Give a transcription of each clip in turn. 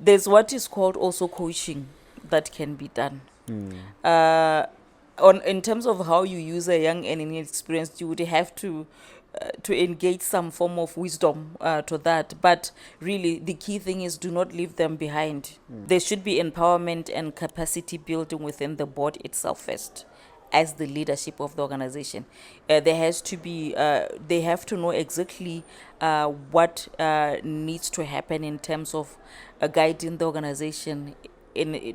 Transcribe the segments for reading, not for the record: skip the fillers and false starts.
There's what is called also coaching that can be done. Mm. In terms of how you use a young and inexperienced, you would have to engage some form of wisdom to that. But really, the key thing is do not leave them behind. There should be empowerment and capacity building within the board itself first, as the leadership of the organization. There has to be, they have to know exactly what needs to happen in terms of guiding the organization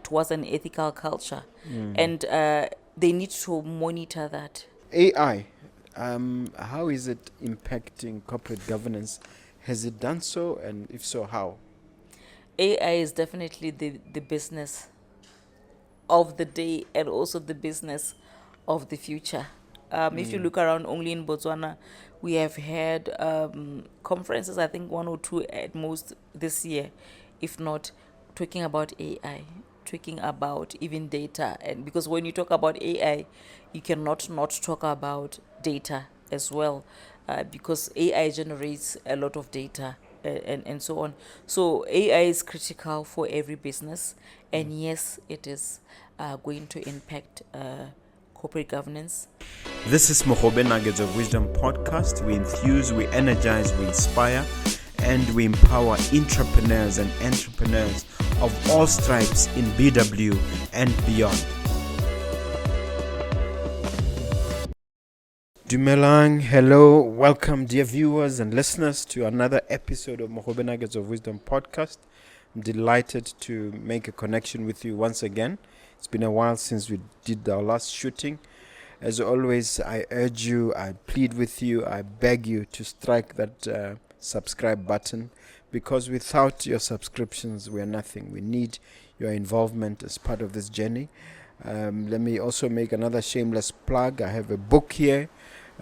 towards an ethical culture. And they need to monitor that. AI, how is it impacting corporate governance? Has it done so, and if so, how? AI is definitely the business of the day and also the business of the future. If you look around only in Botswana, we have had conferences, I think one or two at most this year, if not, talking about AI, talking about even data. And because when you talk about AI, you cannot not talk about data as well, because AI generates a lot of data and so on. So AI is critical for every business, and yes, it is going to impact corporate governance. This is Mogobe Nuggets of Wisdom podcast. We enthuse, we energize, we inspire, and we empower entrepreneurs and entrepreneurs of all stripes in BW and beyond. Dumelang, hello, welcome dear viewers and listeners to another episode of Mogobe Nuggets of Wisdom podcast. I'm delighted to make a connection with you once again. It's been a while since we did our last shooting. As always, I urge you, I plead with you, I beg you to strike that subscribe button, because without your subscriptions, we are nothing. We need your involvement as part of this journey. Let me also make another shameless plug. I have a book here,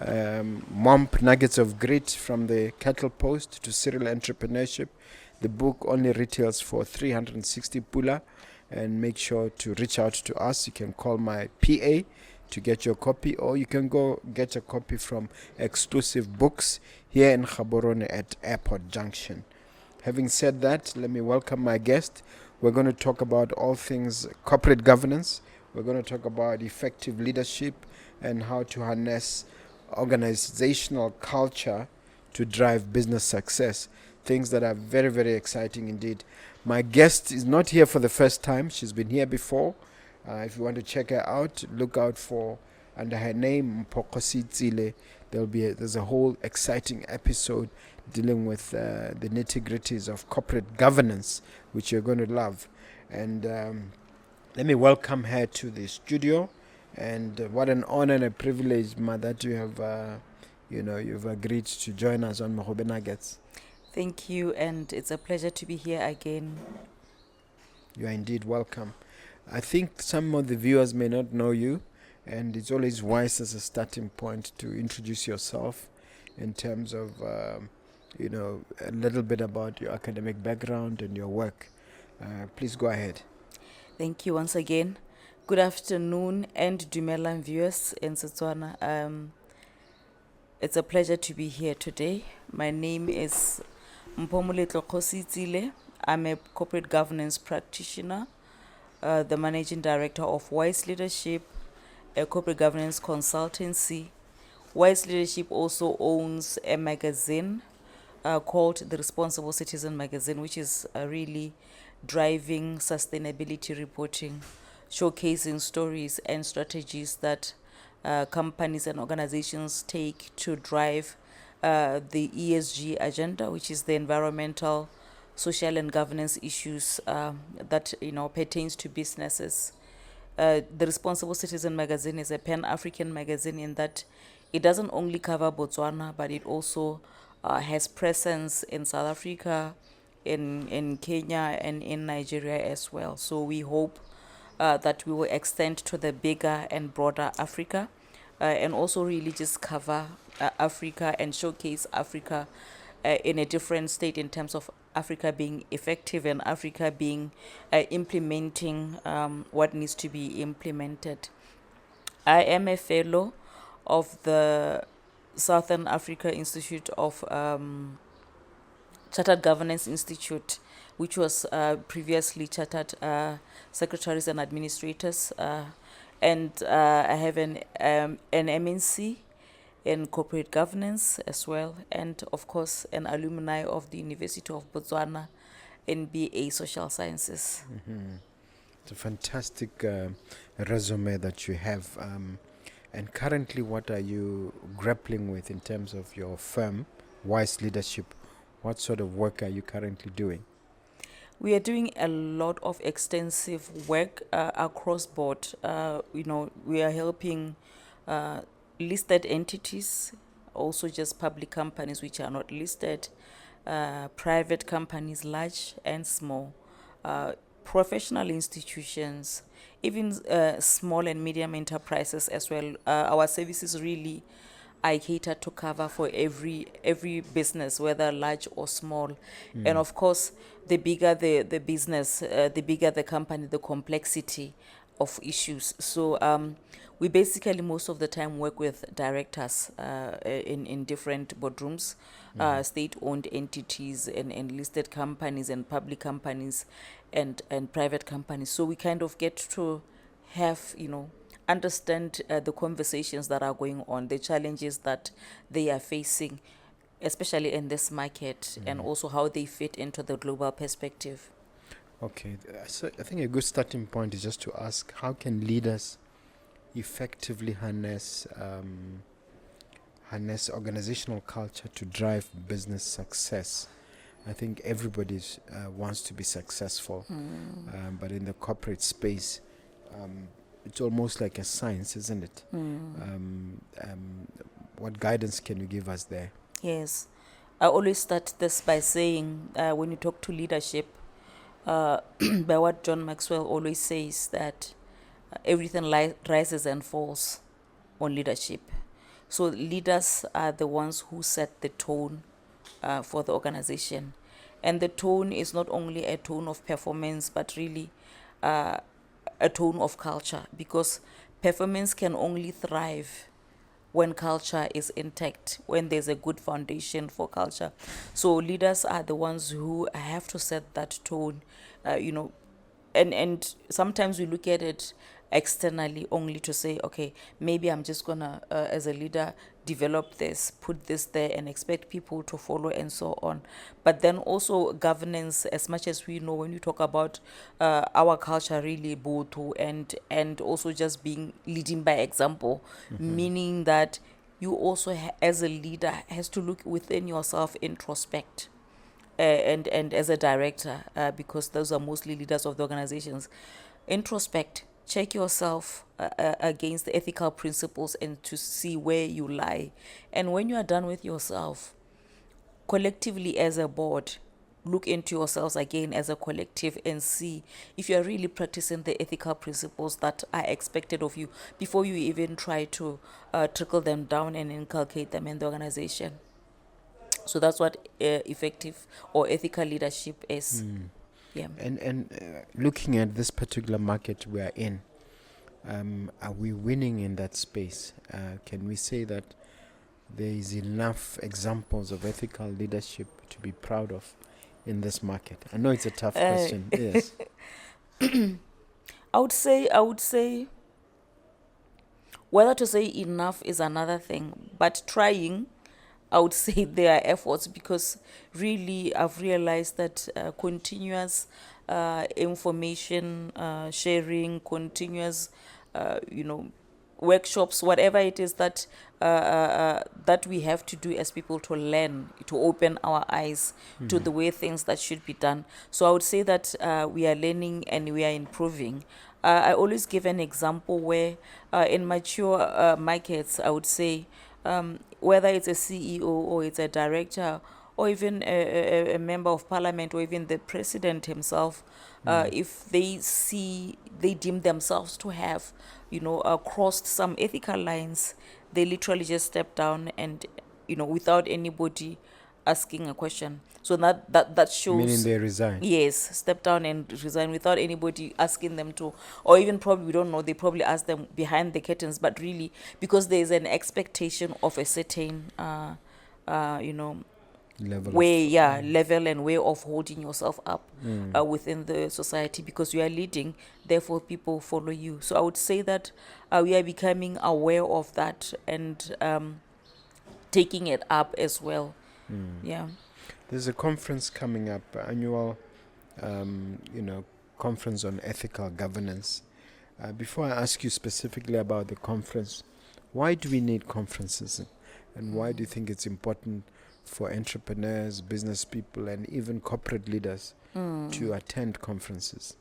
Nuggets of Grit, from the Cattle Post to Serial Entrepreneurship. The book only retails for 360 pula, and make sure to reach out to us. You can call my PA to get your copy, or you can go get a copy from Exclusive Books here in Gaborone at Airport Junction. Having said that, let me welcome my guest. We're going to talk about all things corporate governance. We're going to talk about effective leadership and how to harness organizational culture to drive business success. Things that are very, very exciting indeed. My guest is not here for the first time. She's been here before. If you want to check her out, look out for under her name, Mpho Kgosietsile. There's a whole exciting episode dealing with the nitty-gritties of corporate governance, which you're going to love. And let me welcome her to the studio. And what an honor and a privilege, Ma, that you have, you've agreed to join us on Mogobe Nuggets. Thank you, and it's a pleasure to be here again. You are indeed welcome. I think some of the viewers may not know you, and it's always wise as a starting point to introduce yourself in terms of, a little bit about your academic background and your work. Please go ahead. Thank you once again. Good afternoon, and Dumelang viewers in Setswana. It's a pleasure to be here today. My name is Mpho Kgosietsile. I'm a corporate governance practitioner, the managing director of Wise Leadership, a corporate governance consultancy. Wise Leadership also owns a magazine called the Responsible Citizen Magazine, which is really driving sustainability reporting, showcasing stories and strategies that companies and organizations take to drive the ESG agenda, which is the environmental, social, and governance issues that pertains to businesses. The Responsible Citizen magazine is a pan-African magazine in that it doesn't only cover Botswana, but it also has presence in South Africa, in Kenya, and in Nigeria as well. So we hope that we will extend to the bigger and broader Africa, and also really just cover Africa and showcase Africa in a different state in terms of Africa being effective and Africa being implementing what needs to be implemented. I am a fellow of the Southern Africa Institute of Chartered Governance Institute, which was previously chartered secretaries and administrators. And I have an MNC in corporate governance as well, and of course an alumni of the University of Botswana in BA Social Sciences. It's a fantastic resume that you have. And currently, what are you grappling with in terms of your firm, Wise Leadership? What sort of work are you currently doing? We are doing a lot of extensive work across board. We are helping listed entities, also just public companies which are not listed, private companies, large and small, professional institutions, even small and medium enterprises as well. Our services really I cater to cover for every business, whether large or small. And of course, the bigger the business, the bigger the company, the complexity of issues. So we basically most of the time work with directors in different boardrooms, state-owned entities and listed companies and public companies and private companies. So we kind of get to have, understand the conversations that are going on, the challenges that they are facing, especially in this market, and also how they fit into the global perspective. Okay, so I think a good starting point is just to ask, how can leaders effectively harness organizational culture to drive business success? I think everybody wants to be successful, but in the corporate space, it's almost like a science, isn't it? What guidance can you give us there? Yes. I always start this by saying, when you talk to leadership, by what John Maxwell always says, that everything rises and falls on leadership. So leaders are the ones who set the tone for the organization. And the tone is not only a tone of performance, but really a tone of culture, because performance can only thrive when culture is intact, when there's a good foundation for culture. So leaders are the ones who have to set that tone, and sometimes we look at it externally only to say, okay, maybe I'm just gonna as a leader develop this, put this there, and expect people to follow and so on. But then also governance, as much as we know, when we talk about our culture, really boto, and also just being leading by example, meaning that you also as a leader has to look within yourself, introspect, and as a director, because those are mostly leaders of the organizations, introspect, check yourself against the ethical principles and to see where you lie. And when you are done with yourself, collectively as a board, look into yourselves again as a collective and see if you are really practicing the ethical principles that are expected of you before you even try to trickle them down and inculcate them in the organization. So that's what effective or ethical leadership is. Yeah. And looking at this particular market we are in, are we winning in that space? Can we say that there is enough examples of ethical leadership to be proud of in this market? I know it's a tough question. Yes. I would say whether to say enough is another thing, but trying, I would say there are efforts, because really I've realized that continuous information sharing, continuous, workshops, whatever it is that that we have to do as people to learn, to open our eyes to the way things that should be done. So I would say that we are learning and we are improving. I always give an example where in mature markets, I would say, whether it's a CEO or it's a director or even a member of parliament or even the president himself, if they deem themselves to have, crossed some ethical lines, they literally just step down and, without anybody asking a question. So that shows. Meaning they resign. Yes, step down and resign without anybody asking them to, or even probably, we don't know, they probably ask them behind the curtains, but really because there is an expectation of a certain, level and way of holding yourself up within the society, because you are leading, therefore people follow you. So I would say that we are becoming aware of that and taking it up as well. Yeah. There's a conference coming up, annual, conference on ethical governance. Before I ask you specifically about the conference, why do we need conferences? And why do you think it's important for entrepreneurs, business people, and even corporate leaders to attend conferences?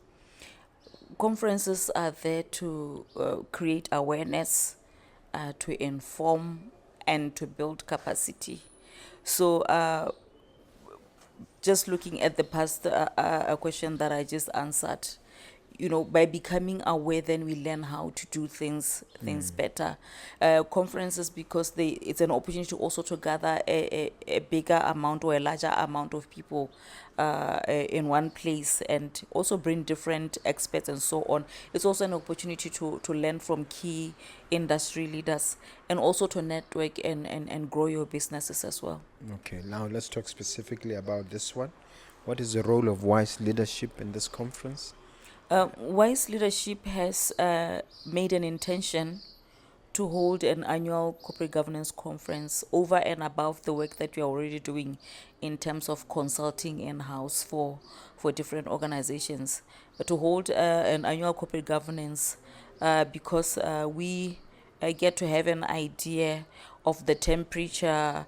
Conferences are there to create awareness, to inform, and to build capacity. So just looking at the past question that I just answered, by becoming aware, then we learn how to do things better. Conferences, because it's an opportunity also to gather a bigger amount or a larger amount of people in one place, and also bring different experts and so on. It's also an opportunity to learn from key industry leaders, and also to network and grow your businesses as well. Okay, now let's talk specifically about this one. What is the role of wise leadership in this conference? Wise Leadership has made an intention to hold an annual corporate governance conference over and above the work that we are already doing in terms of consulting in-house for different organizations. But to hold an annual corporate governance because we get to have an idea of the temperature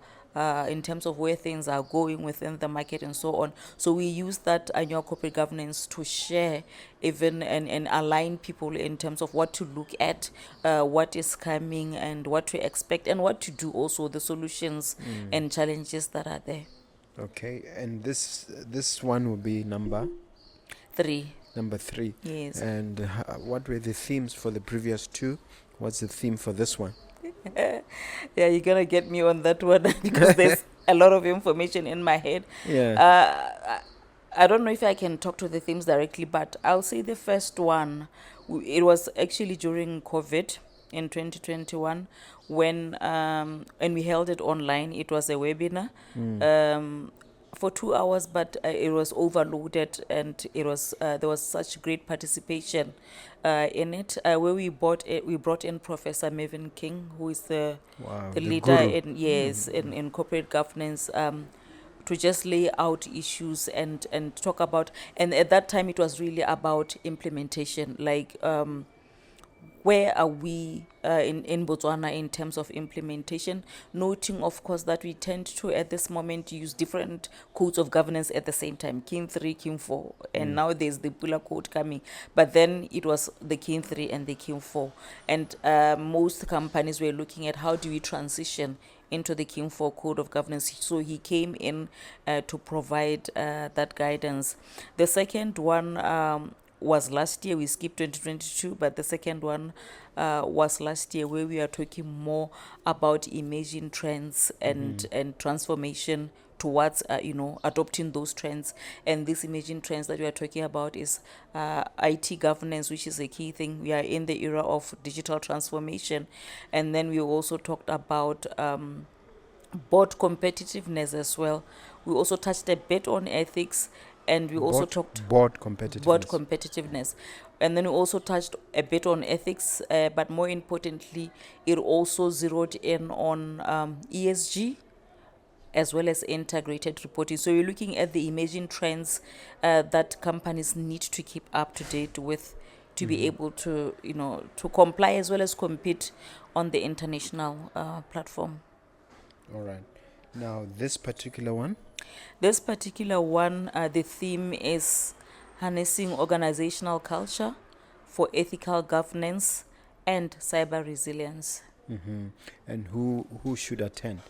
in terms of where things are going within the market and so on. So we use that annual corporate governance to share even and align people in terms of what to look at, what is coming and what to expect, and what to do also, the solutions and challenges that are there. Okay, and this one will be number 3. Number 3. Yes. And what were the themes for the previous 2? What's the theme for this one? Yeah, you're gonna get me on that one because there's a lot of information in my head. Yeah. I don't know if I can talk to the themes directly, but I'll say the first one, it was actually during COVID in 2021 when and we held it online. It was a webinar for 2 hours, but it was overloaded, and it was there was such great participation in it, where we brought in Professor Mervyn King, who is the leader guru. in corporate governance, to just lay out issues and talk about, and at that time it was really about implementation, like where are we in Botswana in terms of implementation, noting of course that we tend to at this moment use different codes of governance at the same time, King 3, King 4, and now there's the Pula code coming, but then it was the King 3 and the King 4, and most companies were looking at how do we transition into the King 4 code of governance. So he came in to provide that guidance. The second one was last year. We skipped 2022, but the second one was last year, where we are talking more about emerging trends and transformation towards adopting those trends. And these emerging trends that we are talking about is IT governance, which is a key thing. We are in the era of digital transformation. And then we also talked about board competitiveness as well. We also touched a bit on ethics, and we also talked board competitiveness. And then we also touched a bit on ethics, but more importantly, it also zeroed in on ESG as well as integrated reporting. So you're looking at the emerging trends that companies need to keep up to date with to be able to to comply as well as compete on the international platform. All right. Now this particular one, the theme is harnessing organizational culture for ethical governance and cyber resilience. and who should attend?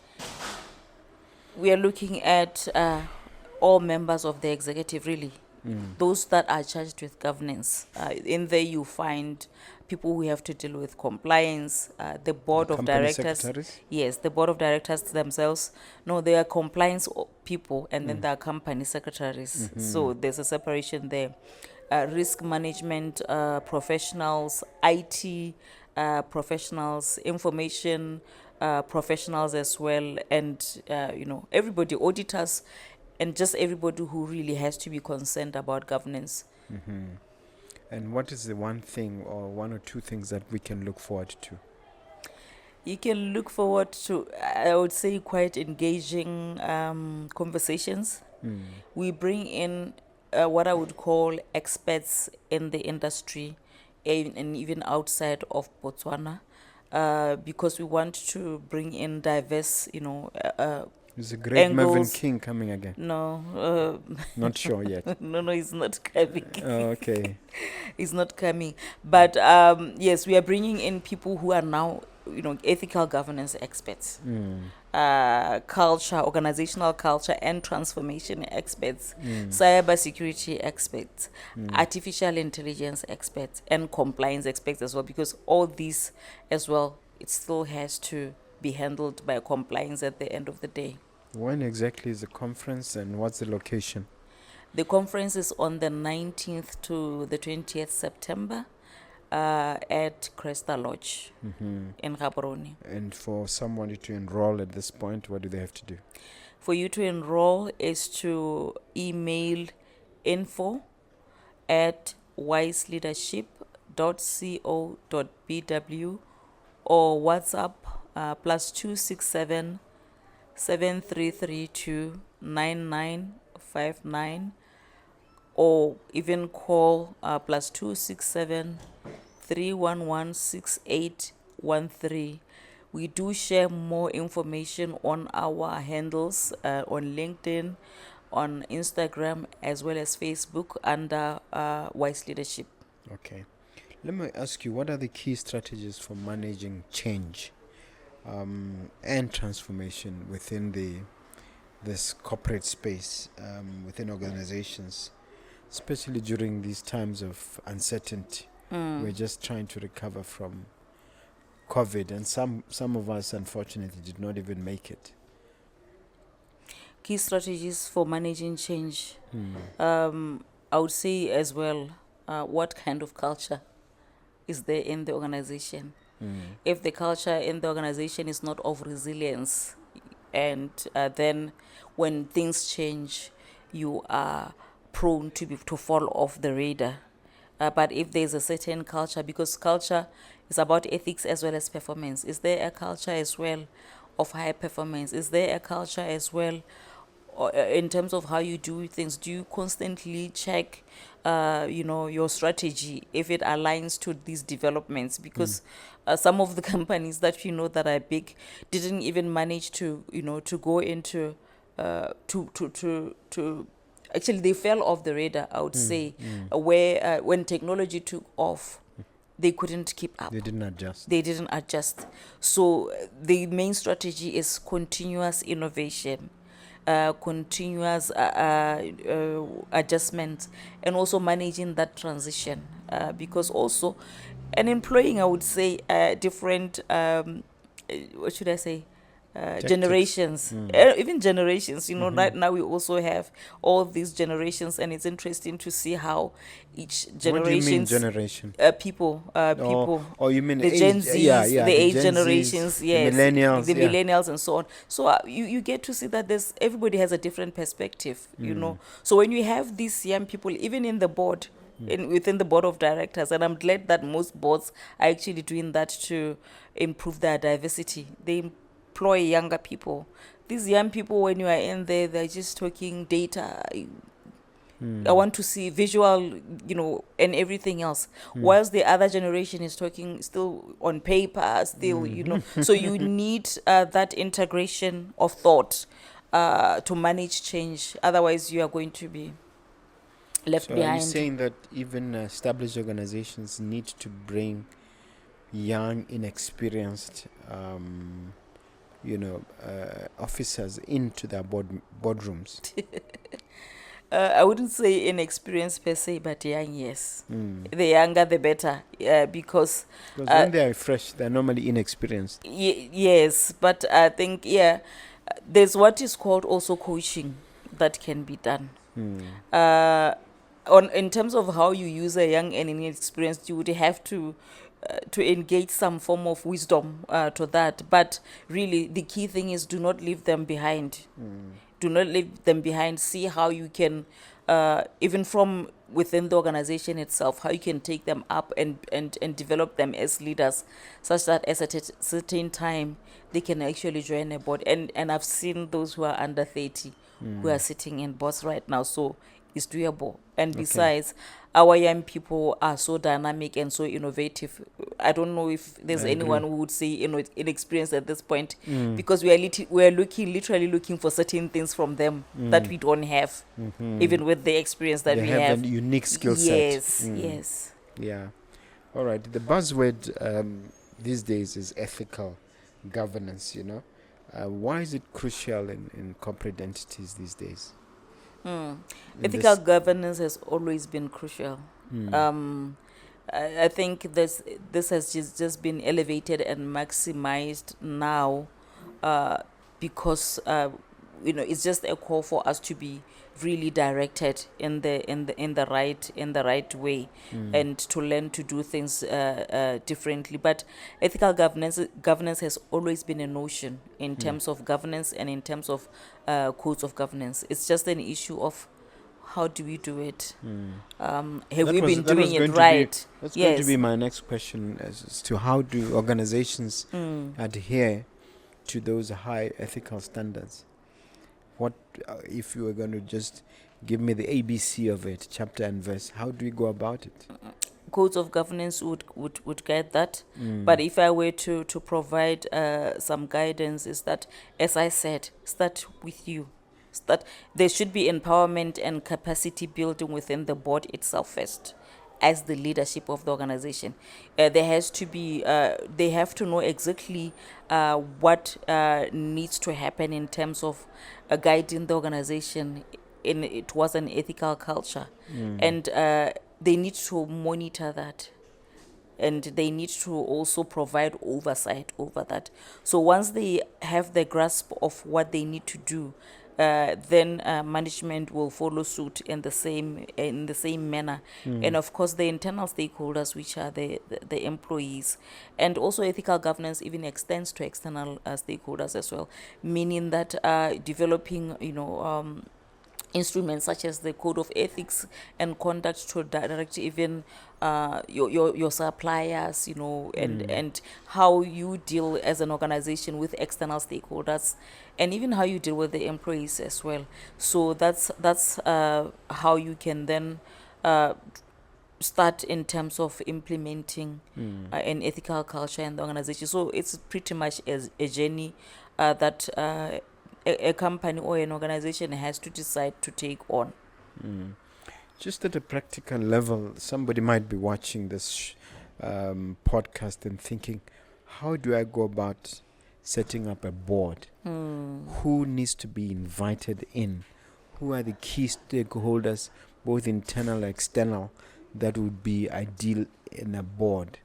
We are looking at all members of the executive, really, those that are charged with governance. In there you find people who have to deal with compliance, the board of Company directors. secretaries? Yes, the board of directors themselves. No, they are compliance people, and then there are company secretaries. So there's a separation there. Risk management professionals, IT professionals, information professionals as well, and everybody, auditors, and just everybody who really has to be concerned about governance. Mm-hmm. And what is the one thing or one or two things that we can look forward to? You can look forward to, I would say, quite engaging conversations. We bring in what I would call experts in the industry, and even outside of Botswana, because we want to bring in diverse, Is the great Mervyn angles. King coming again? No, Not sure yet. no, he's not coming. Okay. He's not coming. But yes, we are bringing in people who are now, ethical governance experts, culture, organizational culture and transformation experts, cyber security experts, artificial intelligence experts, and compliance experts as well, because all these as well, it still has to be handled by compliance at the end of the day. When exactly is the conference and what's the location? The conference is on the 19th to the 20th September at Cresta Lodge in Gaborone. And for somebody to enroll at this point, what do they have to do? For you to enroll is to email info@wiseleadership.co.bw or WhatsApp +267 7332 9959, or even call +267 311 6813. We do share more information on our handles on LinkedIn, on Instagram, as well as Facebook under Wise Leadership. Okay. Let me ask you, what are the key strategies for managing change and transformation within this corporate space, within organizations, especially during these times of uncertainty? We're just trying to recover from COVID, and some of us unfortunately did not even make it. Key strategies for managing change. I would say as well, what kind of culture is there in the organization? If the culture in the organization is not of resilience, and then when things change, you are prone to fall off the radar. But if there's a certain culture, because culture is about ethics as well as performance, is there a culture as well of high performance? Is there a culture as well in terms of how you do things? Do you constantly check your strategy if it aligns to these developments? Because some of the companies that that are big didn't even manage to go into to actually, they fell off the radar, I would say, where when technology took off, they couldn't keep up. They didn't adjust. So the main strategy is continuous innovation, continuous adjustment, and also managing that transition. Because also, and employing, I would say, different, what should I say? Generations, even generations, right now we also have all these generations, and it's interesting to see how each generation. What do you mean generation? People. Oh, you mean the age, Gen Zs, the age Gen generations, Zs, yes, the millennials, the millennials, and so on. So you get to see that everybody has a different perspective, So when you have these young people, even in the board, within the board of directors, and I'm glad that most boards are actually doing that to improve their diversity. They employ younger people. These young people, when you are in there, they're just talking data. I want to see visual, and everything else. Whilst the other generation is talking still on paper, still, So you need that integration of thought to manage change. Otherwise, you are going to be left behind. Are you saying that even established organizations need to bring young, inexperienced officers into their boardrooms? I wouldn't say inexperienced per se, but young, yes. The younger, the better, because when they are fresh, they're normally inexperienced. Yes, but I think, there's what is called also coaching that can be done. In terms of how you use a young and inexperienced, you would have to to engage some form of wisdom to that. But really, the key thing is do not leave them behind. Do not leave them behind. See how you can, even from within the organization itself, how you can take them up and develop them as leaders, such that at a certain time they can actually join a board. And I've seen those who are under 30 who are sitting in boards right now. So it's doable. And Okay. besides, our young people are so dynamic and so innovative. I don't know if there's I anyone agree. who would say inexperienced at this point, because we are literally looking for certain things from them that we don't have, even with the experience that They we have have. a unique skill set. Yes, yes. Yeah. All right. The buzzword these days is ethical governance, you know. Why is it crucial in corporate entities these days? In Ethical this- governance has always been crucial. I think this has just been elevated and maximized now, because it's just a call for us to be really directed in the right way, and to learn to do things differently. But ethical governance has always been a notion in terms of governance and in terms of codes of governance. It's just an issue of how do we do it. Have we been doing it right? That's going to Yes. be my next question as to how do organizations adhere to those high ethical standards. What if you were going to just give me the ABC of it, chapter and verse? How do we go about it? Codes of governance would guide that. But if I were to provide some guidance, is that, as I said, start with you. Start. There should be empowerment and capacity building within the board itself first, as the leadership of the organization. There has to be. They have to know exactly what needs to happen in terms of guiding the organization towards an ethical culture, and they need to monitor that, and they need to also provide oversight over that. So once they have the grasp of what they need to do, then management will follow suit in the same manner. And of course, the internal stakeholders, which are the employees, and also ethical governance even extends to external stakeholders as well, meaning that developing instruments such as the code of ethics and conduct to direct even your suppliers, and how you deal as an organization with external stakeholders, and even how you deal with the employees as well. So that's how you can then start in terms of implementing an ethical culture in the organization. So it's pretty much as a journey that a company or an organization has to decide to take on. Just at a practical level, somebody might be watching this podcast and thinking, how do I go about setting up a board? Who needs to be invited in? Who are the key stakeholders, both internal and external, that would be ideal in a board?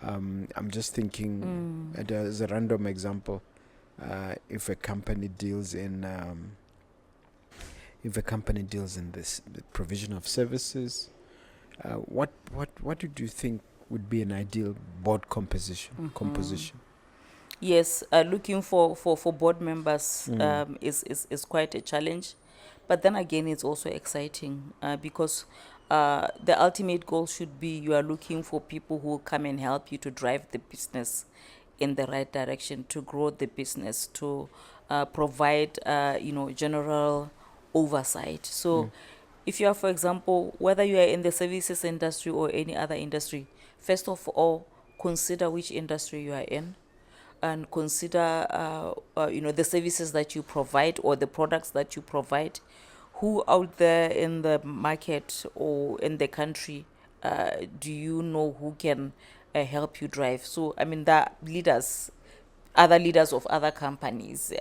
I'm just thinking, as a random example, if a company deals in this the provision of services, what do you think would be an ideal board composition? Yes, looking for board members is quite a challenge, but then again, it's also exciting because the ultimate goal should be you are looking for people who will come and help you to drive the business in the right direction, to grow the business, to provide general oversight. So if you are, for example, whether you are in the services industry or any other industry, first of all, consider which industry you are in, and consider the services that you provide or the products that you provide. Who out there in the market or in the country do you know who can help you drive? So I mean, the leaders, other leaders of other companies,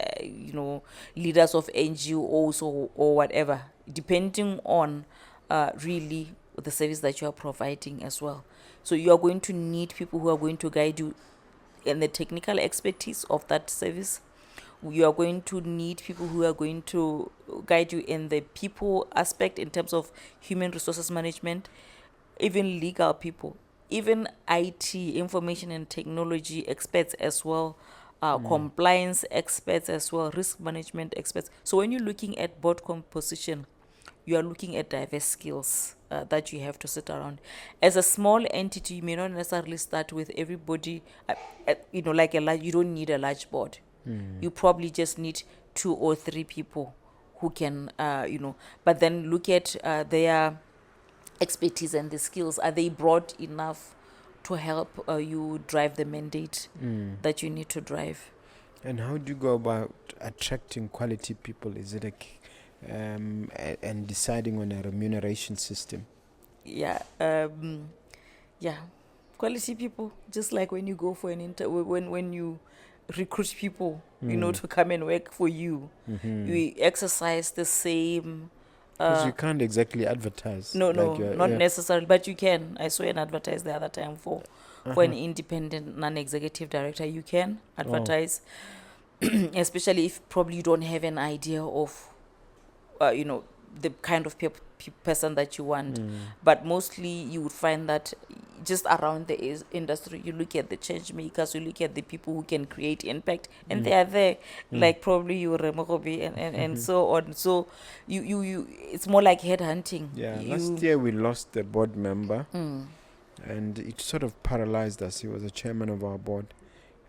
leaders of NGOs or whatever, depending on really the service that you are providing as well. So you are going to need people who are going to guide you in the technical expertise of that service. You are going to need people who are going to guide you in the people aspect in terms of human resources management, even legal people, even IT, information and technology experts as well, compliance experts as well, risk management experts. So when you're looking at board composition, you are looking at diverse skills that you have to sit around. As a small entity, you may not necessarily start with everybody, like a large, you don't need a large board. You probably just need 2 or 3 people who can, but then look at their expertise and the skills. Are they broad enough to help you drive the mandate that you need to drive? And how do you go about attracting quality people? Is it and deciding on a remuneration system? Yeah, quality people. Just like when you go for an when you recruit people, to come and work for you, you exercise the same. Because you can't exactly advertise. No, not yeah. necessarily, but you can. I saw an advertise the other time for an independent non-executive director. You can advertise, especially if probably you don't have an idea of, the kind of person that you want. But mostly you would find that just around the industry, you look at the change makers, you look at the people who can create impact, and they are there, like probably your Mogobe and so on. So you it's more like headhunting. Yeah, last year we lost the board member, and it sort of paralyzed us. He was the chairman of our board,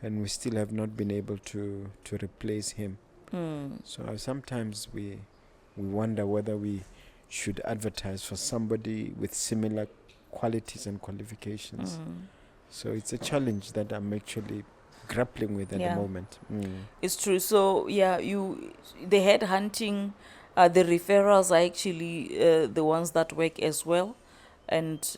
and we still have not been able to replace him. So sometimes we wonder whether we should advertise for somebody with similar qualities and qualifications. So it's a challenge that I'm actually grappling with at the moment. It's true. So the headhunting, the referrals are actually the ones that work as well, and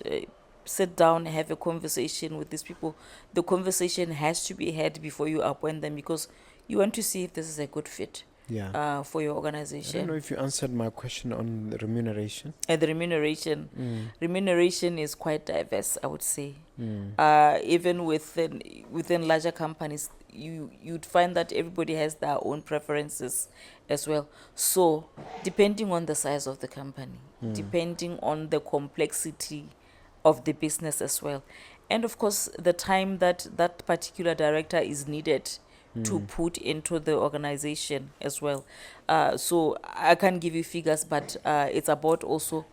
sit down, have a conversation with these people. The conversation has to be had before you appoint them, because you want to see if this is a good fit for your I organization. don't know if you answered my question on the remuneration. The remuneration is quite diverse, I would say. Even within larger companies, you'd find that everybody has their own preferences as well. So depending on the size of the company, depending on the complexity of the business as well, and of course the time that particular director is needed to put into the organization as well. So I can't give you figures, but it's about also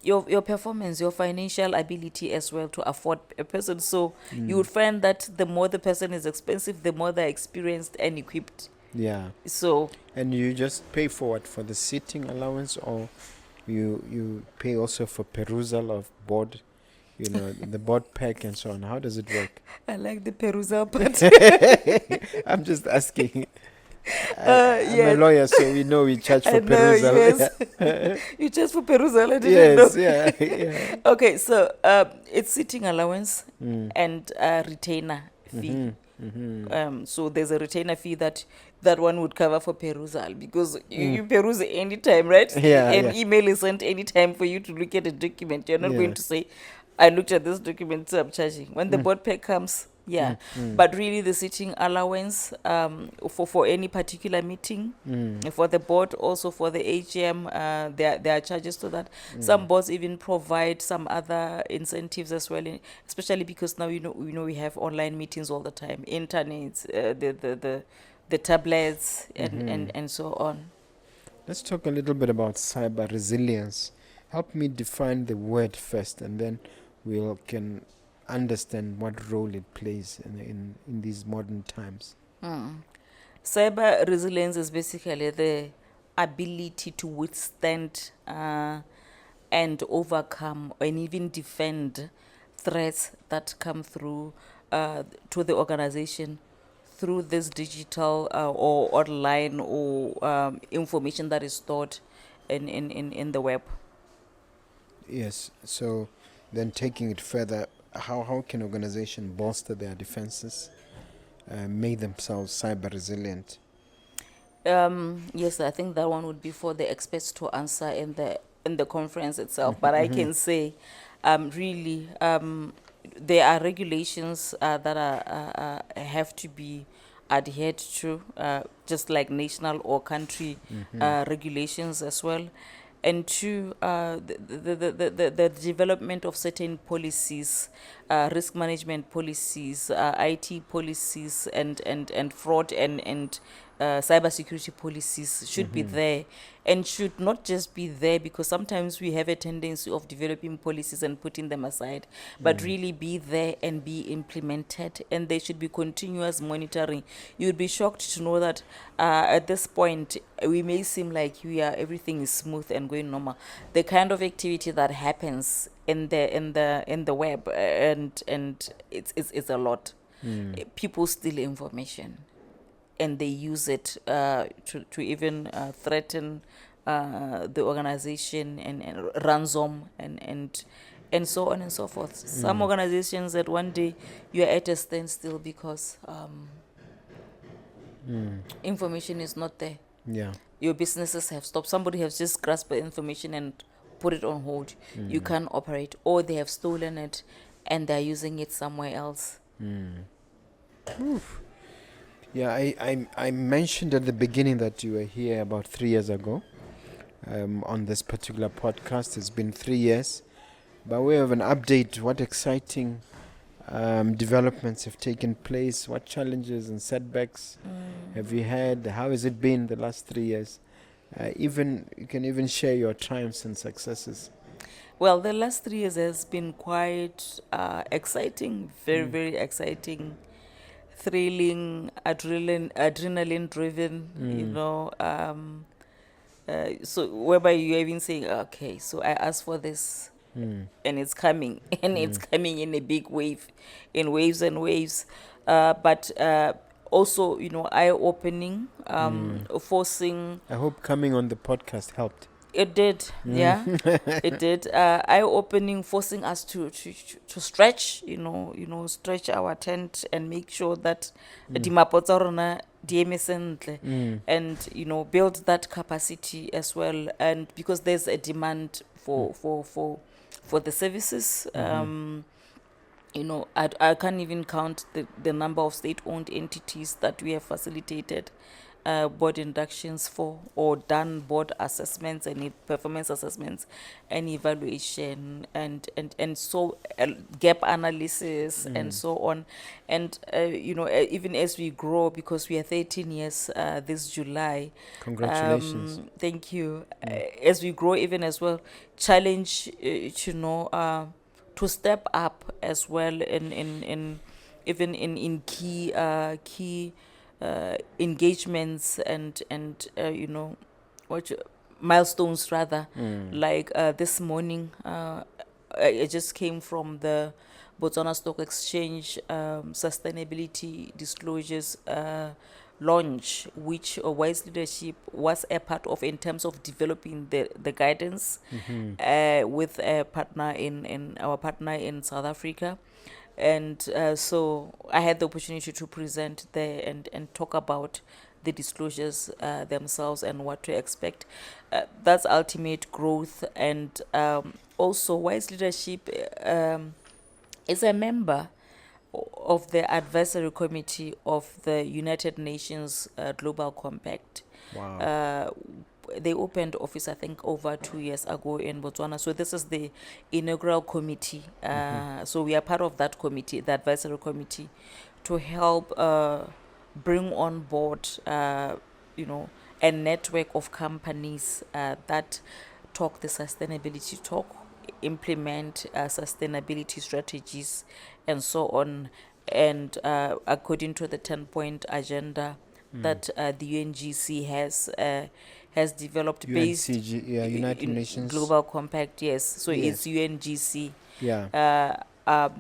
your performance, your financial ability as well to afford a person. So you would find that the more the person is expensive, the more they're experienced and equipped. Yeah. So And you just pay for what? For the seating allowance, or you pay also for perusal of board, the board pack and so on? How does it work? I like the perusal part. I'm just asking. I'm a lawyer, so we know we charge for perusal. Yes. You charge for perusal, I didn't know. Yes, yeah. Okay, so it's sitting allowance and retainer fee. So there's a retainer fee that one would cover for perusal, because you peruse anytime, right? An email is sent anytime for you to look at a document. You're not going to say, I looked at this document, so I'm charging. When the board pack comes, but really the sitting allowance for any particular meeting, for the board, also for the AGM, there are charges to that. Some boards even provide some other incentives as well, especially because now we have online meetings all the time, internet, the tablets and so on. Let's talk a little bit about cyber resilience. Help me define the word first, and then we can understand what role it plays in these modern times. Cyber resilience is basically the ability to withstand and overcome and even defend threats that come through to the organization through this digital or online or information that is stored in the web. Yes. So then taking it further, how can organizations bolster their defenses, make themselves cyber resilient? Yes, I think that one would be for the experts to answer in the conference itself. But I can say, really, there are regulations that are have to be adhered to, just like national or country regulations as well. and two, the development of certain policies, risk management policies, IT policies, and fraud and cybersecurity policies should be there, and should not just be there because sometimes we have a tendency of developing policies and putting them aside, but really be there and be implemented, and there should be continuous monitoring. You'd be shocked to know that at this point we may seem like everything is smooth and going normal. The kind of activity that happens in the web, and it's a lot. People steal information, and they use it to even threaten the organization, and ransom, and so on and so forth. Some organizations that one day you're at a standstill because information is not there. Yeah. Your businesses have stopped. Somebody has just grasped the information and put it on hold. You can't operate, or they have stolen it and they're using it somewhere else. Yeah, I mentioned at the beginning that you were here about 3 years ago on this particular podcast. It's been 3 years. By way of an update, what exciting developments have taken place? What challenges and setbacks have you had? How has it been the last 3 years? You can even share your triumphs and successes. Well, the last 3 years has been quite exciting, very exciting, thrilling, adrenaline driven, so whereby you're even saying, okay, so I asked for this, and it's coming, and it's coming in a big wave, in waves and waves, but also, eye-opening, forcing. I hope coming on the podcast helped. It did, yeah, it did. Eye-opening, forcing us to stretch, stretch our tent and make sure that dimapo tsa rona di eme sentle, and build that capacity as well. And because there's a demand for the services, I can't even count the number of state-owned entities that we have facilitated board inductions for, or done board assessments and performance assessments and evaluation, and so gap analysis and so on. And even as we grow, because we are 13 years this July. Congratulations. Thank you. As we grow, even as well, challenge to step up as well in key engagements and milestones rather. Like this morning, I just came from the Botswana Stock Exchange sustainability disclosures launch, which Wise Leadership was a part of in terms of developing the guidance with a partner in our partner in South Africa. And so I had the opportunity to present there and talk about the disclosures themselves and what to expect. That's ultimate growth. And also Wise Leadership is a member of the advisory committee of the United Nations Global Compact. Wow. They opened office, I think, over 2 years ago in Botswana. So this is the inaugural committee. So we are part of that committee, the advisory committee, to help bring on board, a network of companies that talk the sustainability talk, implement sustainability strategies, and so on. And according to the 10-point agenda that the UNGC has developed, UNCG, yeah, United Nations Global Compact, yes. So Yes. it's UNGC, Yeah.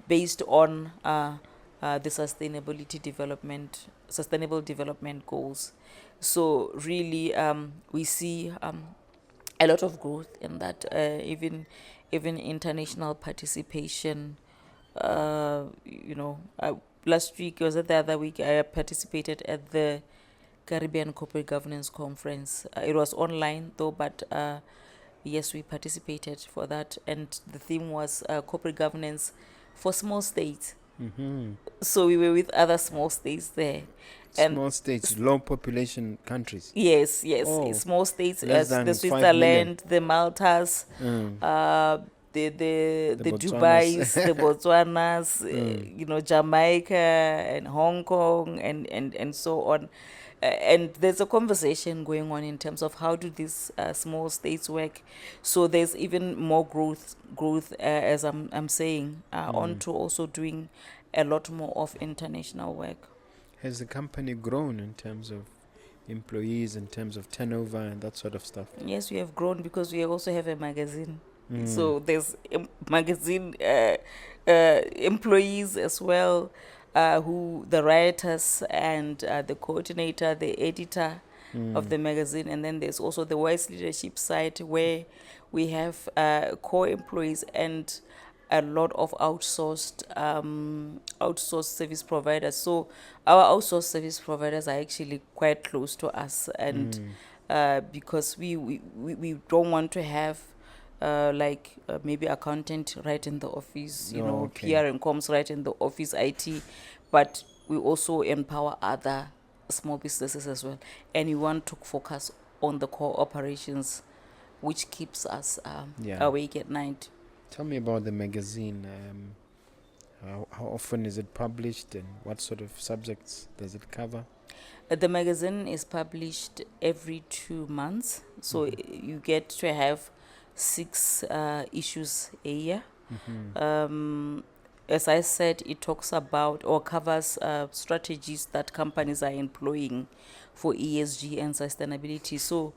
based on the sustainable development goals. So really, we see a lot of growth in that, even international participation. Last week, was it the other week, I participated at the Caribbean Corporate Governance Conference. It was online though, but yes, we participated for that. And the theme was corporate governance for small states. Mm-hmm. So we were with other small states there. And Small states, low population countries. yes, Oh, small states, less the than 5 million. Switzerland, the Maltas, Mm. uh, The the Botswanas. Dubais, the Botswanas, Mm. Jamaica and Hong Kong and so on. And there's a conversation going on in terms of how do these small states work. So there's even more growth as I'm saying, on to also doing a lot more of international work. Has the company grown in terms of employees, in terms of turnover and that sort of stuff? Yes, we have grown because we also have a magazine. Mm. So there's magazine employees as well, who the writers and the coordinator, the editor of the magazine, and then there's also the wise leadership side where we have core employees and a lot of outsourced service providers. So our outsourced service providers are actually quite close to us, and because we don't want to have maybe accountant right in the office, Oh, okay. PR and comms right in the office, IT, but we also empower other small businesses as well, and we want to focus on the core operations, which keeps us Yeah. awake at night. Tell me about the magazine. How often is it published and what sort of subjects does it cover? The magazine is published every 2 months, so you get to have 6 issues a year. As I said, it talks about or covers strategies that companies are employing for ESG and sustainability. So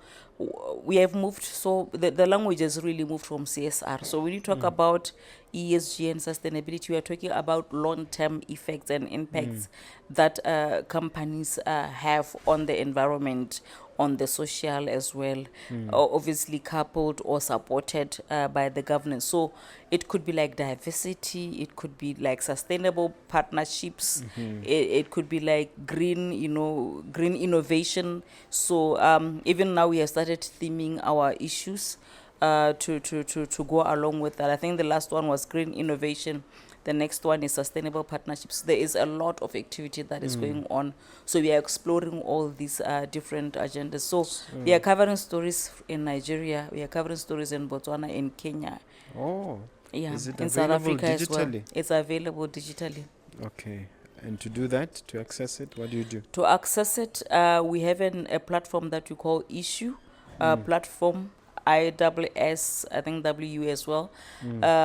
we have moved, so the language has really moved from CSR. So when you talk about ESG and sustainability, we are talking about long-term effects and impacts that companies have on the environment, on the social as well, obviously coupled or supported by the governance. So it could be like diversity, it could be like sustainable partnerships, it could be like green innovation. So even now we have started theming our issues to go along with that. I think the last one was green innovation. The next one is sustainable partnerships. There is a lot of activity that is going on. So we are exploring all these different agendas. So we are covering stories in Nigeria. We are covering stories in Botswana, in Kenya. Oh, Yeah, is it in South available Africa as well. digitally? It's available digitally. Okay. And to do that, to access it, what do you do? To access it, we have a platform that we call Issue platform. IWS, I think WU as well,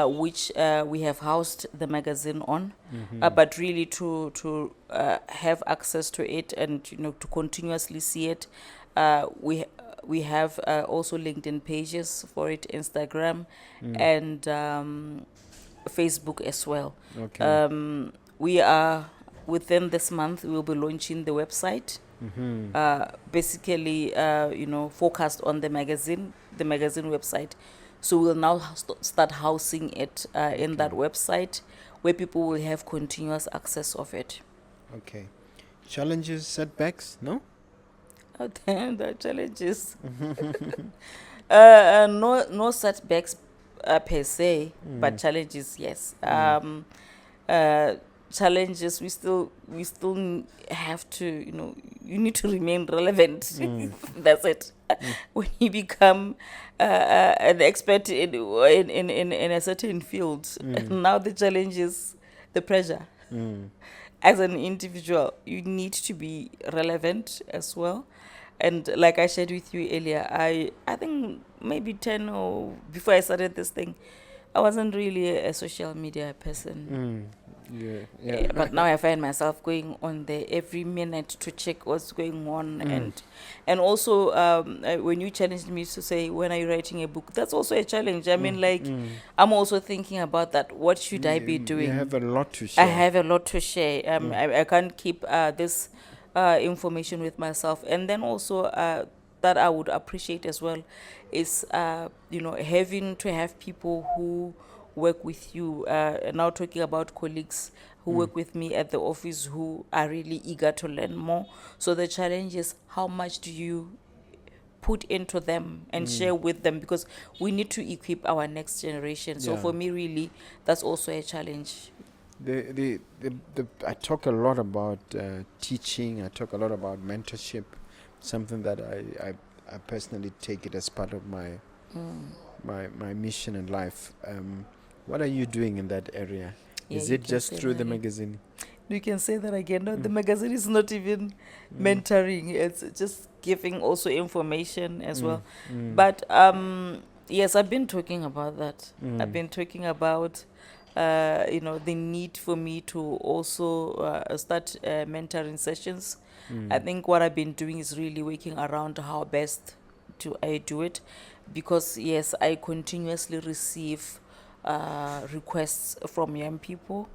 which we have housed the magazine on. But really to have access to it and to continuously see it, we have also LinkedIn pages for it, Instagram, and Facebook as well. Okay. We are within this month. We'll be launching the website. Basically, focused on the magazine website. So we'll now start housing it in that website, where people will have continuous access of it. Okay. Challenges, setbacks? No? Oh, the challenges. No setbacks per se, but challenges, yes. Challenges, we still have to, you need to remain relevant. That's it. When you become an expert in a certain field, now the challenge is the pressure. As an individual, you need to be relevant as well. And like I shared with you earlier, I think maybe 10 or before I started this thing, I wasn't really a social media person. Yeah. But now I find myself going on there every minute to check what's going on. And also when you challenged me to say, when are you writing a book, that's also a challenge. I mean, I'm also thinking about that. What should I be doing? You have a lot to share. I have a lot to share. I can't keep this information with myself. And then also that I would appreciate as well is having to have people who work with you, now talking about colleagues who work with me at the office, who are really eager to learn more. So the challenge is, how much do you put into them and share with them, because we need to equip our next generation. So Yeah. for me, really, that's also a challenge. I talk a lot about teaching. I talk a lot about mentorship, something that I personally take it as part of my my mission in life. What are you doing in that area? Yeah, Is you it can just say through that the again. magazine? You can say that again. No, the magazine is not even mentoring. It's just giving also information as well. But yes, I've been talking about that. I've been talking about the need for me to also start mentoring sessions. I think what I've been doing is really working around how best to I do it, because yes, I continuously receive requests from young people.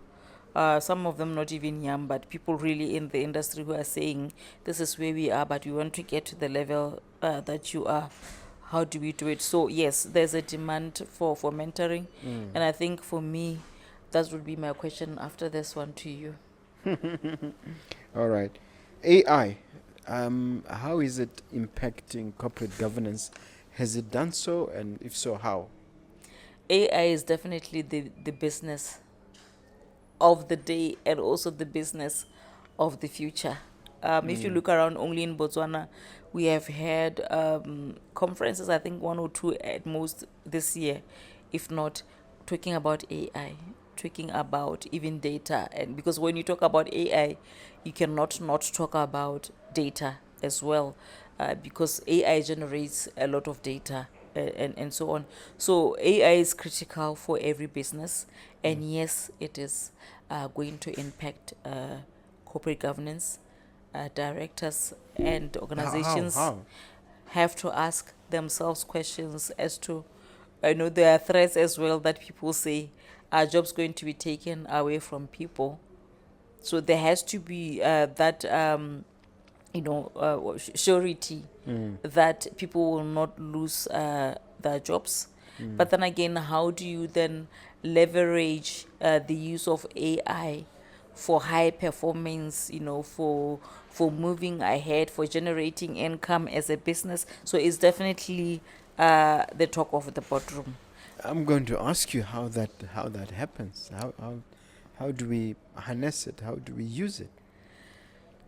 Some of them not even young, but people really in the industry who are saying, this is where we are, but we want to get to the level that you are. How do we do it? So yes, there's a demand for mentoring. And I think for me, that would be my question after this one to you. All right. AI, how is it impacting corporate governance? Has it done so? And if so, how? AI is definitely the business of the day and also the business of the future. If you look around only in Botswana, we have had conferences, I think one or two at most this year, if not, talking about AI, talking about even data. And because when you talk about AI, you cannot not talk about data as well, because AI generates a lot of data and so on. So AI is critical for every business, and yes, it is going to impact corporate governance. Directors and organizations How? have to ask themselves questions as to, I know there are threats as well that people say, are jobs going to be taken away from people? So there has to be that surety that people will not lose their jobs. But then again, how do you then leverage the use of AI for high performance, for moving ahead, for generating income as a business? So it's definitely the talk of the boardroom. I'm going to ask you how that happens. How do we harness it? How do we use it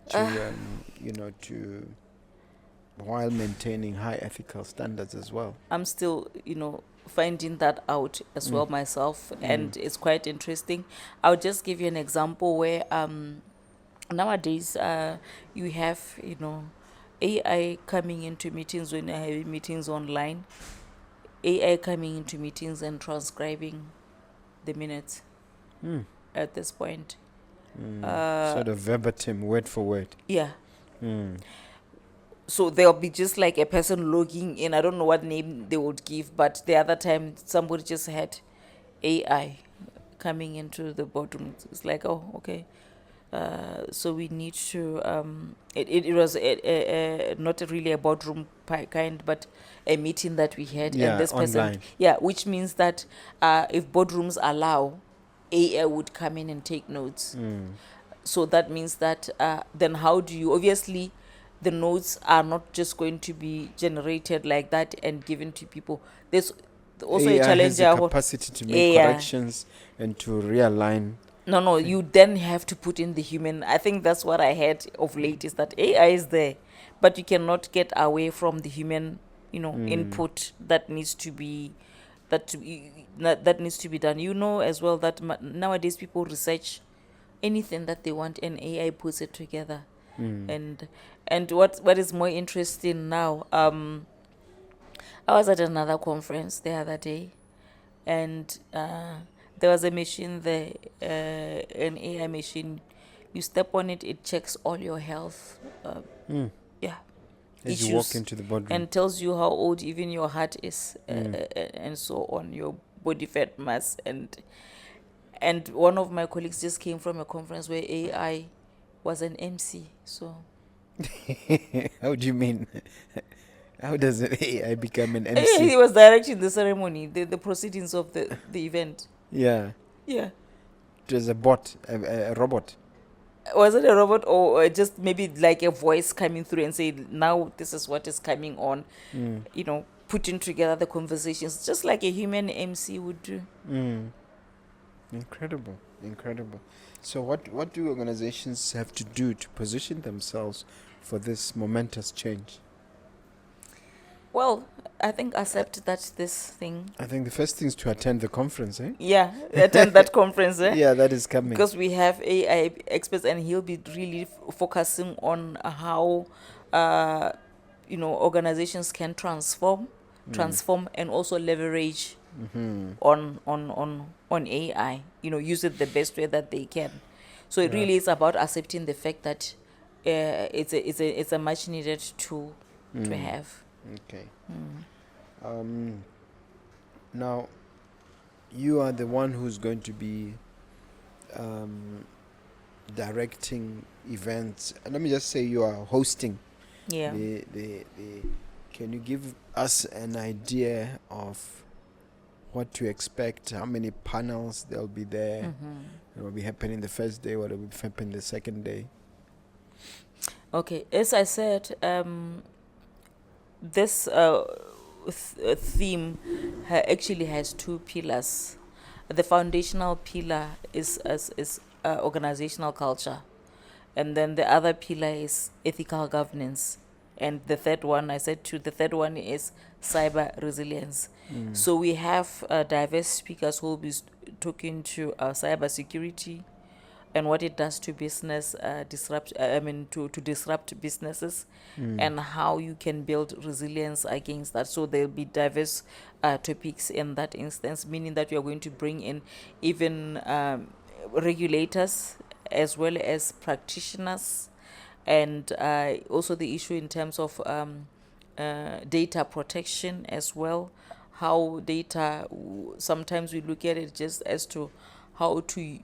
to to while maintaining high ethical standards as well? I'm still, finding that out as well myself, and it's quite interesting. I'll just give you an example where nowadays you have, AI coming into meetings when you're having meetings online, AI coming into meetings and transcribing the minutes Mm. at this point. Sort of verbatim, word for word. Yeah. Mm. So there'll be just like a person logging in. I don't know what name they would give, but the other time somebody just had AI coming into the boardroom. It's like, oh, okay. So we need to. It was not really a boardroom kind, but a meeting that we had, and Yeah, this person, online. yeah, which means that if boardrooms allow, AI would come in and take notes. So that means that then how do you, obviously the notes are not just going to be generated like that and given to people. There's also a AI has challenge. the capacity to make Yeah. corrections and to realign. No, you then have to put in the human. I think that's what I heard of late, is that AI is there, but you cannot get away from the human, input that needs to be that needs to be done. You know as well that nowadays people research anything that they want, and AI puts it together. And what is more interesting now, I was at another conference the other day, and there was a machine there, an AI machine. You step on it, it checks all your health. Yeah, As you walk issues, into the boardroom. and tells you how old even your heart is, and so on, your body fat mass. And one of my colleagues just came from a conference where AI was an MC. So How do you mean? How does an AI become an he MC? was directing the ceremony, the proceedings of the event. Yeah, Yeah. it was a bot, a robot. Was it a robot, or just maybe like a voice coming through and say, now this is what is coming on, putting together the conversations just like a human MC would do. Incredible, incredible. So, what do organizations have to do to position themselves for this momentous change? Well, I think accept that this thing, I think the first thing is to attend the conference, eh? yeah, attend that conference, eh? Yeah, that is coming. Because we have AI experts, and he'll be really focusing on how, uh, organizations can transform, and also leverage on AI. Use it the best way that they can. So it Yeah. really is about accepting the fact that it's a much needed tool to have. Okay. Now, you are the one who's going to be directing events. Let me just say you are hosting. Yeah. Can you give us an idea of what to expect? How many panels there'll be there? What will be happening the first day? What will be happening the second day? Okay, as I said, this theme actually has two pillars. The foundational pillar is organizational culture, and then the other pillar is ethical governance, and the third one, the third one is cyber resilience. So we have diverse speakers who will be talking to cyber security and what it does to business, to disrupt businesses, and how you can build resilience against that. So there'll be diverse topics in that instance, meaning that we are going to bring in even regulators as well as practitioners, and also the issue in terms of data protection as well. How data, sometimes we look at it just as to how to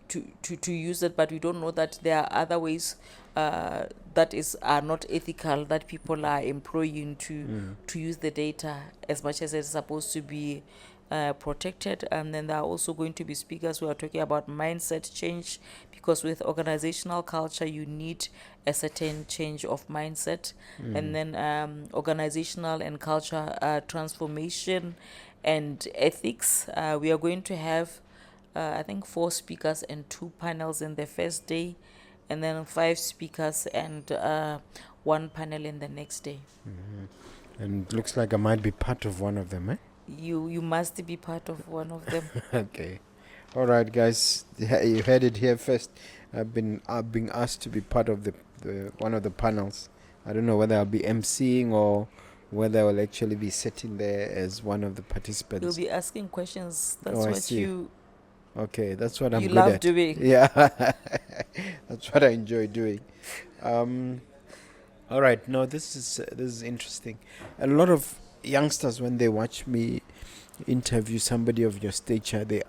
use it, but we don't know that there are other ways that are not ethical, that people are employing to use the data as much as it's supposed to be protected. And then there are also going to be speakers who are talking about mindset change, because with organizational culture you need a certain change of mindset. And then organizational and culture transformation and ethics. We are going to have I think 4 speakers and 2 panels in the first day, and then 5 speakers and 1 panel in the next day. And it looks like I might be part of one of them, eh? You must be part of one of them. Okay. All right, guys. You heard it here first. I've been asked to be part of the one of the panels. I don't know whether I'll be emceeing or whether I will actually be sitting there as one of the participants. You'll be asking questions. That's Oh, I what see. Okay, that's what I'm you good love at. doing. Yeah, that's what I enjoy doing. All right, no, this is interesting. A lot of youngsters, when they watch me interview somebody of your stature, they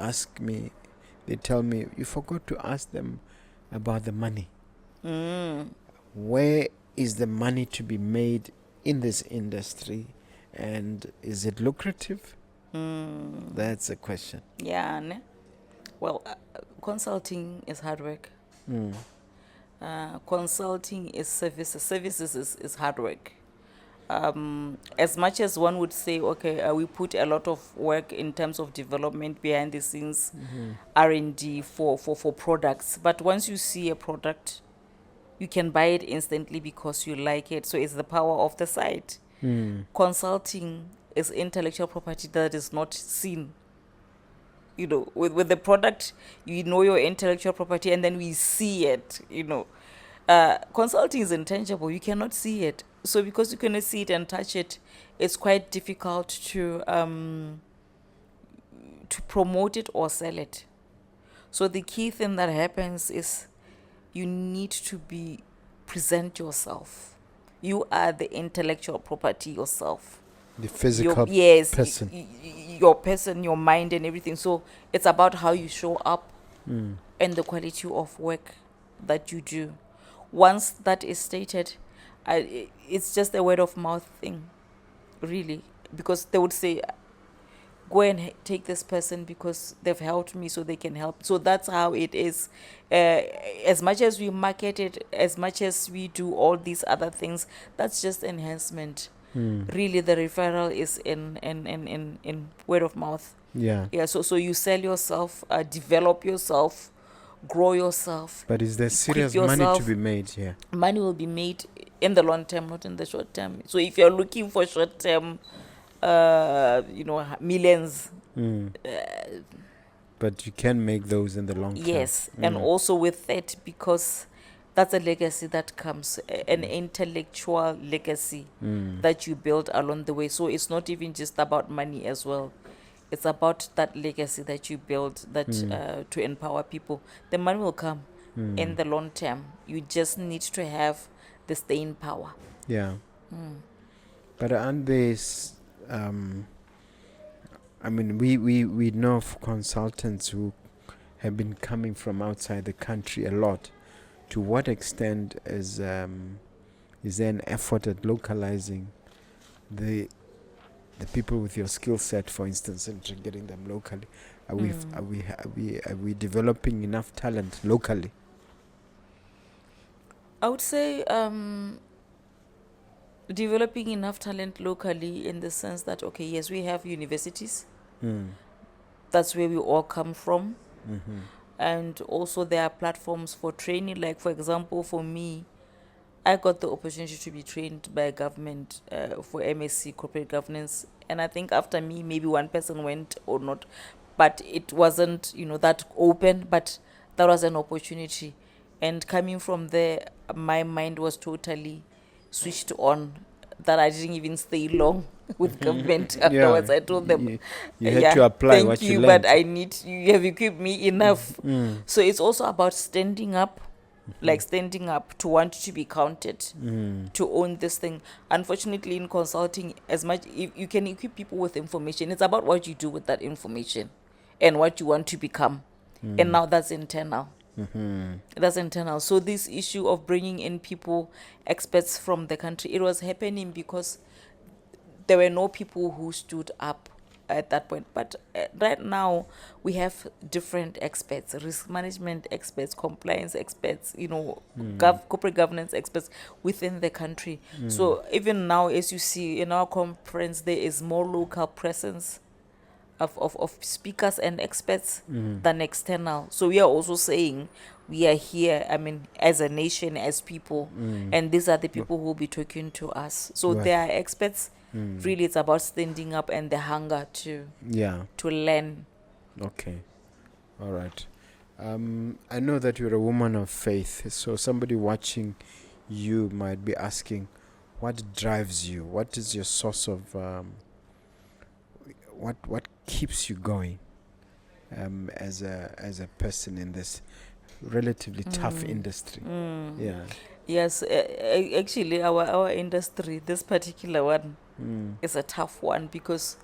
tell me, you forgot to ask them about the money. Where is the money to be made in this industry, and is it lucrative? That's a question. Yeah. Well, consulting is hard work. Consulting is services. Services is hard work. As much as one would say, okay, we put a lot of work in terms of development behind the scenes, R&D for products. But once you see a product, you can buy it instantly because you like it. So it's the power of the site. Consulting is intellectual property that is not seen. With the product, your intellectual property, and then we see it. Consulting is intangible. You cannot see it. So because you cannot see it and touch it, it's quite difficult to promote it or sell it. So the key thing that happens is you need to present yourself. You are the intellectual property yourself. The physical person. Your person, your mind and everything. So it's about how you show up and the quality of work that you do. Once that is stated, it's just a word of mouth thing, really. Because they would say, go and take this person because they've helped me, so they can help. So that's how it is. As much as we market it, as much as we do all these other things, that's just enhancement. Really, the referral is in word of mouth. Yeah. Yeah, so you sell yourself, develop yourself, grow yourself, But is there equip serious money to yourself. be made here? Money will be made in the long term, not in the short term. So if you're looking for short term, millions, Mm. But you can make those in the long term. yes, and also with that, because that's a legacy that comes, an intellectual legacy that you build along the way. So it's not even just about money as well. It's about that legacy that you build, that to empower people. The money will come in the long term. You just need to have the staying power. Yeah. But aren't they? I mean, we know of consultants who have been coming from outside the country a lot. To what extent is there an effort at localizing the people with your skill set, for instance, and getting them locally? Are we developing enough talent locally? I would say developing enough talent locally, in the sense that, okay, yes, we have universities. That's where we all come from. And also there are platforms for training. Like, for example, for me, I got the opportunity to be trained by government for MSc corporate governance. And I think after me, maybe one person went or not, but it wasn't, that open, but that was an opportunity. And coming from there, my mind was totally switched on, that I didn't even stay long with government. Afterwards, I told them, You had to apply thank what you, you but learned. you have equipped me enough. So it's also about standing up, like standing up to want to be counted, to own this thing. Unfortunately, in consulting, as much if you can equip people with information, it's about what you do with that information and what you want to become. And now that's internal. That's internal. So this issue of bringing in people, experts from the country, it was happening because there were no people who stood up at that point. But right now, we have different experts: risk management experts, compliance experts, corporate governance experts within the country. So even now, as you see in our conference, there is more local presence of speakers and experts than external. So we are also saying we are here, as a nation, as people, and these are the people who will be talking to us. So Right. they are experts. Really, it's about standing up and the hunger to learn. Okay. All right. I know that you're a woman of faith, so somebody watching you might be asking, what drives you? What is your source of what keeps you going as a person in this relatively tough industry? Yeah. Yes, actually, our industry, this particular one, is a tough one, because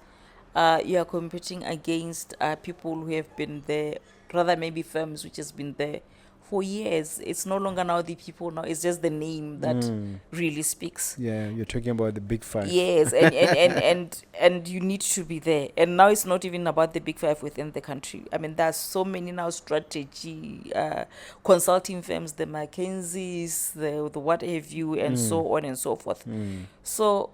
you are competing against people who have been there, rather maybe firms which has been there for years. It's no longer now the people now, it's just the name that really speaks. Yeah, you're talking about the big five. Yes, and you need to be there. And now it's not even about the big five within the country. There's so many now strategy consulting firms, the McKinseys, the what have you, and so on and so forth. So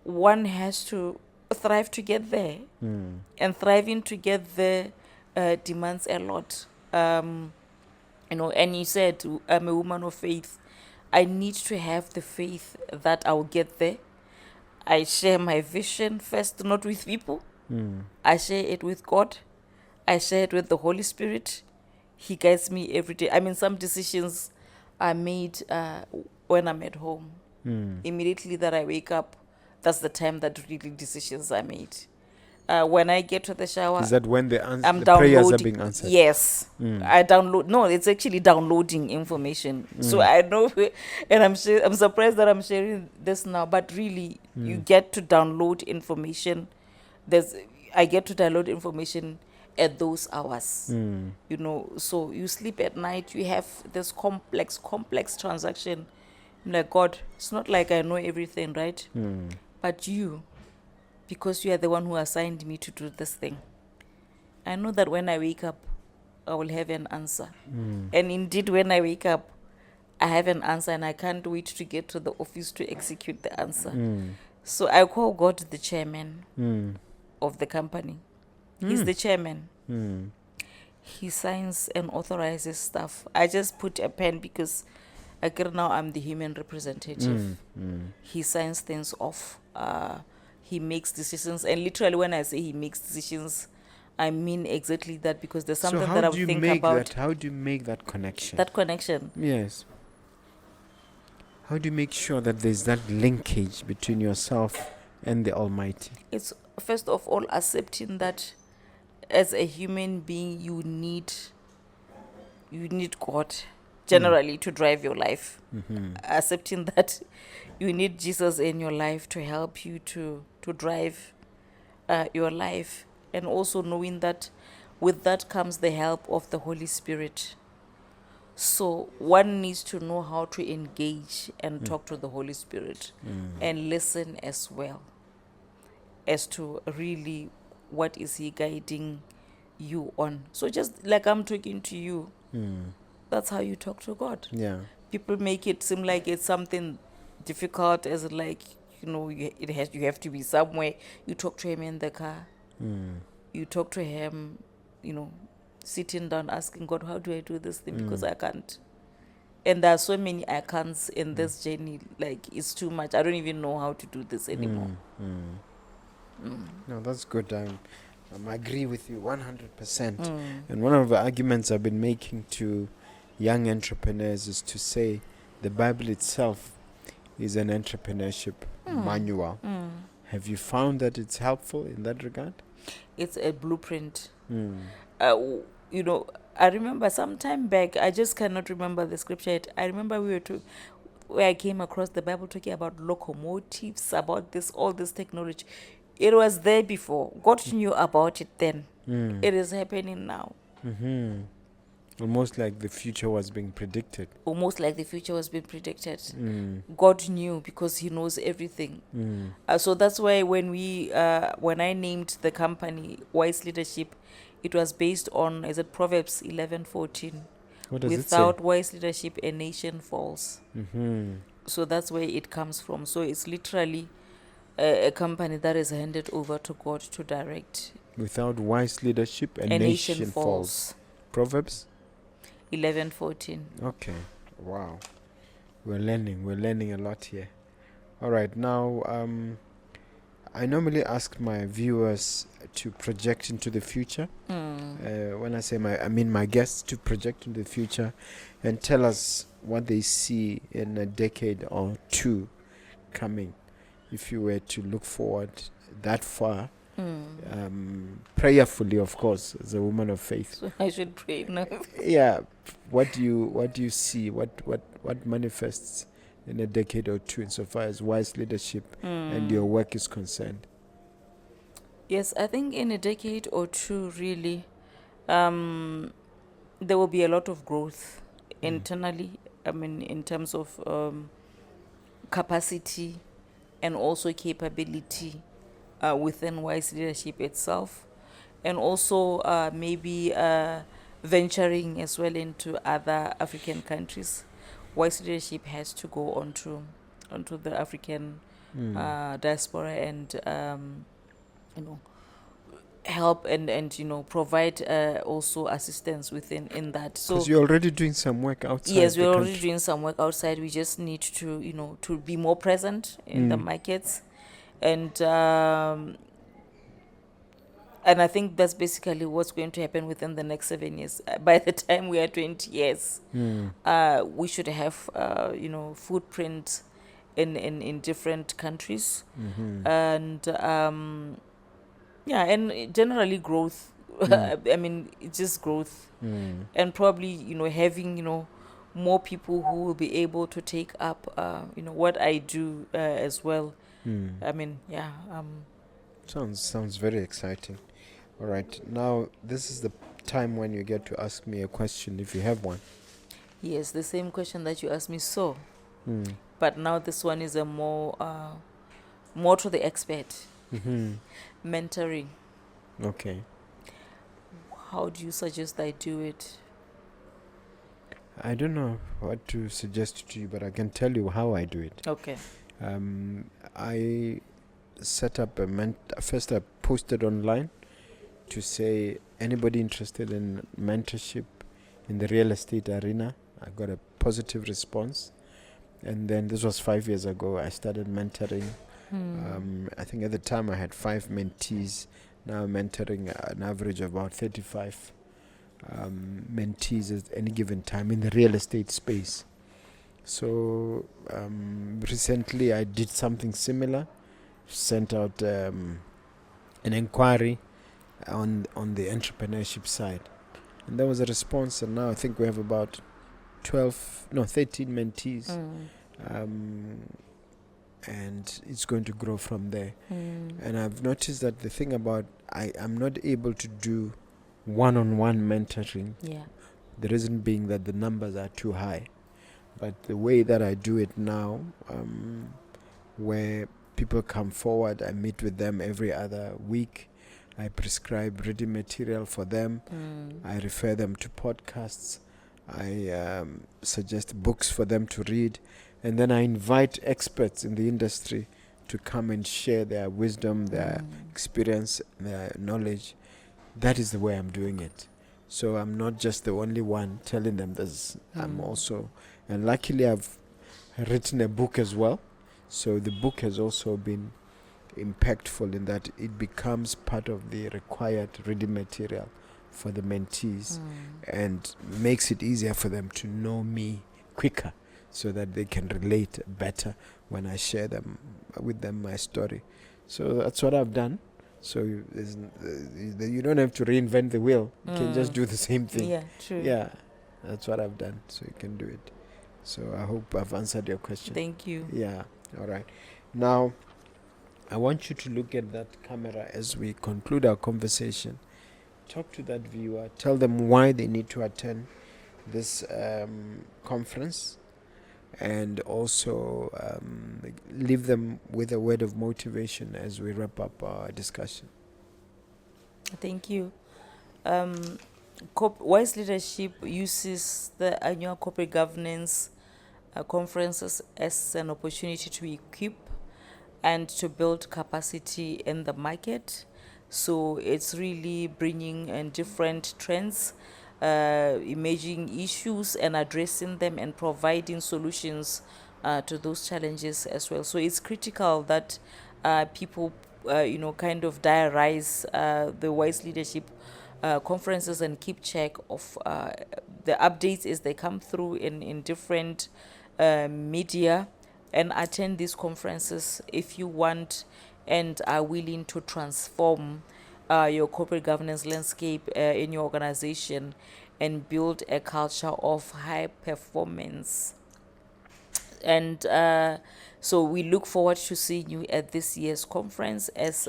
one has to thrive to get there, and thriving to get there demands a lot. And you said, I'm a woman of faith. I need to have the faith that I'll get there. I share my vision first, not with people. I share it with God. I share it with the Holy Spirit. He guides me every day. Some decisions are made when I'm at home. Immediately that I wake up, that's the time that really decisions are made. When I get to the shower, Is that when the I'm prayers are downloading. being answered? Yes, I download. No, it's actually downloading information. So I know, and I'm surprised that I'm sharing this now. But really, you get to download information. I get to download information at those hours. So you sleep at night. You have this complex transaction. I'm like, God, it's not like I know everything, right? But because you are the one who assigned me to do this thing, I know that when I wake up, I will have an answer. And indeed, when I wake up, I have an answer, and I can't wait to get to the office to execute the answer. So I call God the chairman of the company. He's the chairman. Mm. He signs and authorizes stuff. I just put a pen because now I'm the human representative. He signs things off. He makes decisions, and literally when I say he makes decisions, I mean exactly that, because there's something that I would think about. How do you make that connection? That connection. Yes. How do you make sure that there's that linkage between yourself and the Almighty? It's first of all accepting that as a human being you need God generally to drive your life. Accepting that you need Jesus in your life to help you to drive your life, and also knowing that with that comes the help of the Holy Spirit. So one needs to know how to engage and talk to the Holy Spirit and listen as well as to really what is he guiding you on. So just like I'm talking to you, that's how you talk to God. Yeah. People make it seem like it's something difficult, as like, you have to be somewhere. You talk to him in the car. You talk to him, sitting down asking God, how do I do this thing? Because I can't. And there are so many I can'ts in this journey. Like, it's too much. I don't even know how to do this anymore. No, that's good. I agree with you 100%. And one of the arguments I've been making to young entrepreneurs is to say the Bible itself is an entrepreneurship manual. Have you found that it's helpful in that regard? It's a blueprint. I remember some time back, I just cannot remember the scripture yet. I remember where I came across the Bible talking about locomotives, about all this technology. It was there before. God knew about it then. It is happening now. Almost like the future was being predicted. God knew, because he knows everything. So that's why when I named the company Wise Leadership, it was based on, is it Proverbs 11:14? What does Without it say? wise leadership, a nation falls. So that's where it comes from. So it's literally a company that is handed over to God to direct. Without wise leadership, a nation falls. Proverbs 11:14. Okay. Wow. We're learning a lot here. All right. Now, I normally ask my viewers to project into the future. When I say I mean my guests to project into the future and tell us what they see in a decade or two coming. If you were to look forward that far, prayerfully, of course, as a woman of faith. So I should pray now. Yeah. What do you see? What manifests in a decade or two insofar as wise leadership and your work is concerned? Yes, I think in a decade or two, really, there will be a lot of growth internally. I mean, in terms of capacity and also capability within wise leadership itself, and also maybe venturing as well into other African countries. Wise leadership has to go onto the African diaspora and help and provide also assistance in that. So because you're already doing some work outside. Yes, we're already doing some work outside. We just need to to be more present in the markets, and I think that's basically what's going to happen within the next 7 years. By the time we are 20 years, we should have footprint in different countries, and and generally growth. I mean, it's just growth, and probably having more people who will be able to take up what I do as well. I mean, sounds very exciting. All right, now this is the time when you get to ask me a question if you have one. Yes, the same question that you asked me. So, but now this one is a more to the expert. Mentoring. Okay. How do you suggest I do it? I don't know what to suggest to you, but I can tell you how I do it. Okay. I set up first I posted online to say anybody interested in mentorship in the real estate arena. I got a positive response. And then this was 5 years ago. I started mentoring. I think at the time I had 5 mentees. Now I'm mentoring an average of about 35 mentees at any given time in the real estate space. So recently I did something similar, sent out an inquiry on the entrepreneurship side, and there was a response, and now I think we have about 13 mentees, and it's going to grow from there. And I've noticed that the thing about I'm not able to do one-on-one mentoring. Yeah. The reason being that the numbers are too high. But the way that I do it now, where people come forward, I meet with them every other week. I prescribe reading material for them. I refer them to podcasts. I suggest books for them to read. And then I invite experts in the industry to come and share their wisdom, their experience, their knowledge. That is the way I'm doing it. So I'm not just the only one telling them this. I'm also, and luckily I've written a book as well. So the book has also been impactful in that it becomes part of the required reading material for the mentees and makes it easier for them to know me quicker so that they can relate better when I share with them my story. So that's what I've done. So you don't have to reinvent the wheel. You can just do the same thing. Yeah, true. Yeah, that's what I've done. So you can do it. So I hope I've answered your question. Thank you. Yeah, all right. Now, I want you to look at that camera as we conclude our conversation. Talk to that viewer. Tell them why they need to attend this conference, and also leave them with a word of motivation as we wrap up our discussion. Thank you. Wise Leadership uses the annual corporate governance conferences as an opportunity to equip and to build capacity in the market. So it's really bringing in different trends, emerging issues, and addressing them and providing solutions to those challenges as well. So it's critical that people, kind of diarize the Wise Leadership conferences and keep check of the updates as they come through in different media, and attend these conferences if you want and are willing to transform your corporate governance landscape in your organization and build a culture of high performance. And so we look forward to seeing you at this year's conference, as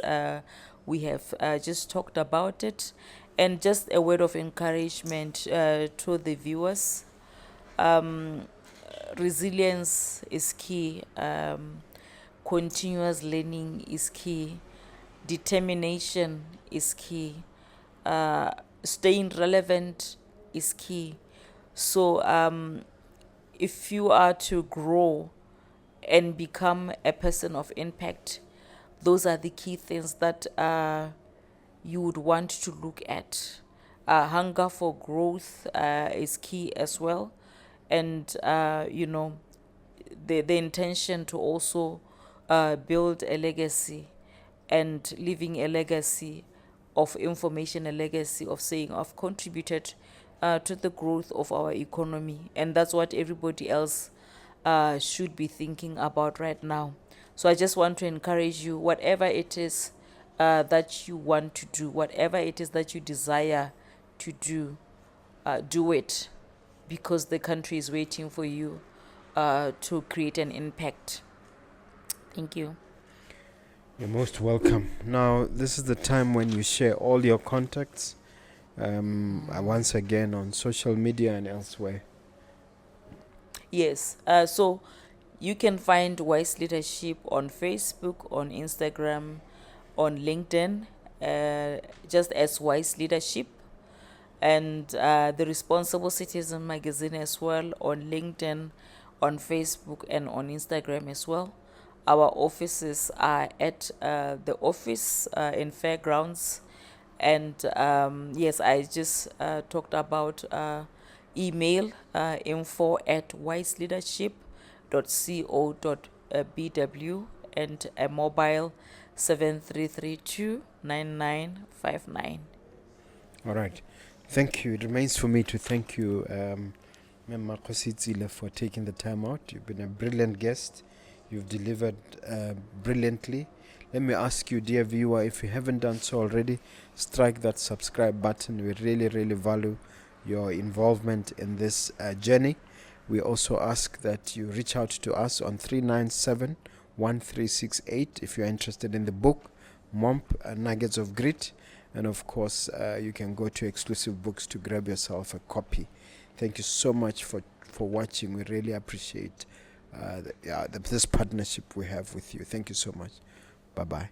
we have just talked about it. And just a word of encouragement to the viewers. Resilience is key. Continuous learning is key. Determination is key. Staying relevant is key. So if you are to grow and become a person of impact, those are the key things that you would want to look at. Hunger for growth is key as well. And, the intention to also build a legacy, and leaving a legacy of information, a legacy of saying I've contributed to the growth of our economy. And that's what everybody else should be thinking about right now. So I just want to encourage you, whatever it is that you want to do, whatever it is that you desire to do it, because the country is waiting for you to create an impact. Thank you. You're most welcome. Now, this is the time when you share all your contacts, once again on social media and elsewhere. Yes. So you can find Wise Leadership on Facebook, on Instagram, on LinkedIn, just as Wise Leadership. And the Responsible Citizen magazine as well, on LinkedIn, on Facebook, and on Instagram as well. Our offices are at the office in Fairgrounds And yes, I just talked about email info@wiseleadership.co.bw and a mobile 73329959. All right. Thank you. It remains for me to thank you, Mpho Kgosietsile, for taking the time out. You've been a brilliant guest. You've delivered brilliantly. Let me ask you, dear viewer, if you haven't done so already, strike that subscribe button. We really, really value your involvement in this journey. We also ask that you reach out to us on 397-1368 if you're interested in the book, Nuggets of Grit. And of course, you can go to Exclusive Books to grab yourself a copy. Thank you so much for watching. We really appreciate this partnership we have with you. Thank you so much. Bye-bye.